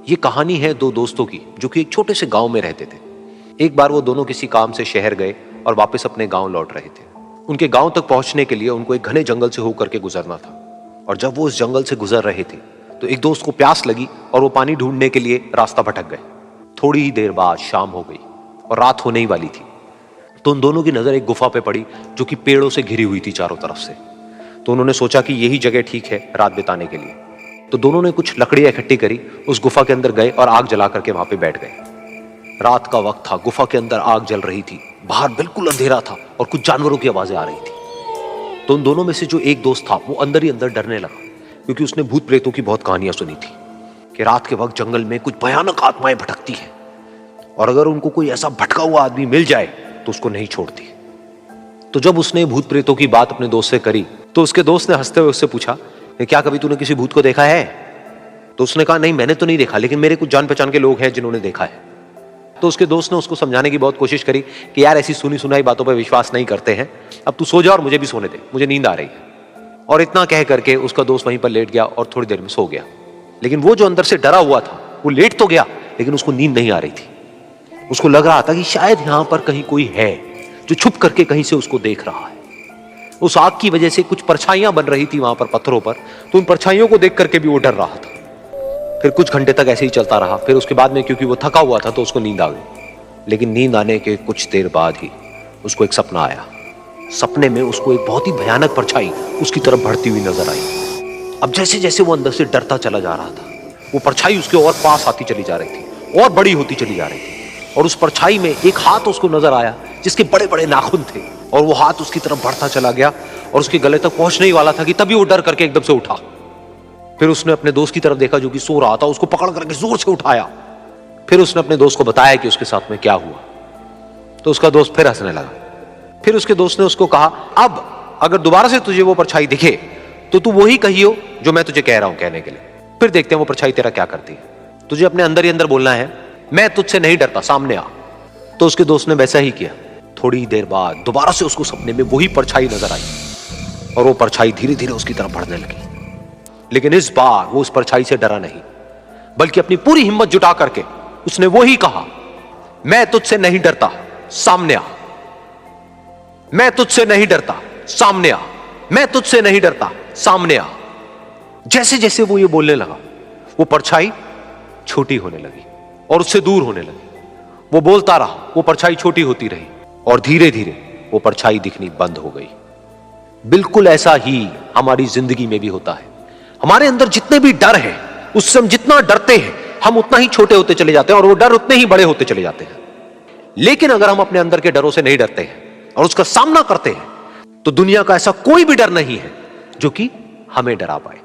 ये कहानी है दो दोस्तों की जो कि एक छोटे से गांव में रहते थे। एक बार वो दोनों किसी काम से शहर गए और वापस अपने गांव लौट रहे थे। उनके गांव तक पहुंचने के लिए उनको एक घने जंगल से होकर के गुजरना था। और जब वो उस जंगल से गुजर रहे थे तो एक दोस्त को प्यास लगी और वो पानी ढूंढने के लिए रास्ता भटक गए। थोड़ी ही देर बाद शाम हो गई और रात होने ही वाली थी। तो उन दोनों की नजर एक गुफा पे पड़ी जो कि पेड़ों से घिरी हुई थी चारों तरफ से। तो उन्होंने सोचा कि यही जगह ठीक है रात बिताने के लिए। तो दोनों ने कुछ लकड़ियां इकट्ठी करी, उस गुफा के अंदर गए और आग जला करके वहां पे बैठ गए। रात का वक्त था, गुफा के अंदर आग जल रही थी, बाहर बिल्कुल अंधेरा था और कुछ जानवरों की आवाजें आ रही थी। तो उन दोनों में से जो एक दोस्त था वो अंदर ही अंदर डरने लगा, क्योंकि उसने भूत प्रेतों की बहुत कहानियां सुनी थी कि रात के वक्त जंगल में कुछ भयानक आत्माएं भटकती हैं और अगर उनको कोई ऐसा भटका हुआ आदमी मिल जाए तो उसको नहीं छोड़ती। तो जब उसने भूत प्रेतों की बात अपने दोस्त से करी तो उसके दोस्त ने हंसते हुए उससे पूछा, क्या कभी तूने किसी भूत को देखा है? तो उसने कहा, नहीं मैंने तो नहीं देखा, लेकिन मेरे कुछ जान पहचान के लोग हैं जिन्होंने देखा है। तो उसके दोस्त ने उसको समझाने की बहुत कोशिश करी कि यार ऐसी सुनी सुनाई बातों पर विश्वास नहीं करते हैं, अब तू सो जा और मुझे भी सोने दे, मुझे नींद आ रही है। और इतना कह करके उसका दोस्त वहीं पर लेट गया और थोड़ी देर में सो गया। लेकिन वो जो अंदर से डरा हुआ था वो लेट तो गया, लेकिन उसको नींद नहीं आ रही थी। उसको लग रहा था कि शायद यहां पर कहीं कोई है जो छुप करके कहीं से उसको देख रहा है। उस आग की वजह से कुछ परछाइयां बन रही थी वहां पर पत्थरों पर, तो उन परछाइयों को देख करके भी वो डर रहा था। फिर कुछ घंटे तक ऐसे ही चलता रहा। फिर उसके बाद में क्योंकि वो थका हुआ था तो उसको नींद आ गई। लेकिन नींद आने के कुछ देर बाद ही उसको एक सपना आया। सपने में उसको एक बहुत ही भयानक परछाई उसकी तरफ बढ़ती हुई नजर आई। अब जैसे जैसे वो अंदर से डरता चला जा रहा था, वो परछाई उसके और पास आती चली जा रही थी और बड़ी होती चली जा रही थी। और उस परछाई में एक हाथ उसको नजर आया जिसके बड़े बड़े नाखून थे, और वो हाथ उसकी तरफ बढ़ता चला गया और उसके गले तक पहुंचने ही वाला था कि तभी वो डर करके एकदम से उठा। फिर उसने अपने दोस्त की तरफ देखा जो कि सो रहा था, उसको पकड़ करके जोर से उठाया। फिर उसने अपने दोस्त को बताया कि उसके साथ में क्या हुआ। तो उसका दोस्त फिर हंसने लगा। फिर उसके दोस्त ने उसको कहा, अब अगर दोबारा से तुझे वो परछाई दिखे तो तू वही कहियो जो मैं तुझे कह रहा हूं कहने के लिए, फिर देखते हैं वो परछाई तेरा क्या करती है। तुझे अपने अंदर ही अंदर बोलना है, मैं तुझसे नहीं डरता, सामने आ। तो उसके दोस्त ने वैसा ही किया। थोड़ी देर बाद दोबारा से उसको सपने में वही परछाई नजर आई और वो परछाई धीरे धीरे उसकी तरफ बढ़ने लगी। लेकिन इस बार वो उस परछाई से डरा नहीं, बल्कि अपनी पूरी हिम्मत जुटा करके उसने वही कहा, मैं तुझसे नहीं डरता, सामने आ। मैं तुझसे नहीं डरता, सामने आ। मैं तुझसे नहीं डरता, सामने आ। जैसे जैसे वो ये बोलने लगा वो परछाई छोटी होने लगी और उससे दूर होने लगी। वो बोलता रहा, वो परछाई छोटी होती रही और धीरे धीरे वो परछाई दिखनी बंद हो गई। बिल्कुल ऐसा ही हमारी जिंदगी में भी होता है। हमारे अंदर जितने भी डर हैं, उससे हम जितना डरते हैं हम उतना ही छोटे होते चले जाते हैं और वो डर उतने ही बड़े होते चले जाते हैं। लेकिन अगर हम अपने अंदर के डरों से नहीं डरते हैं और उसका सामना करते हैं तो दुनिया का ऐसा कोई भी डर नहीं है जो कि हमें डरा पाए।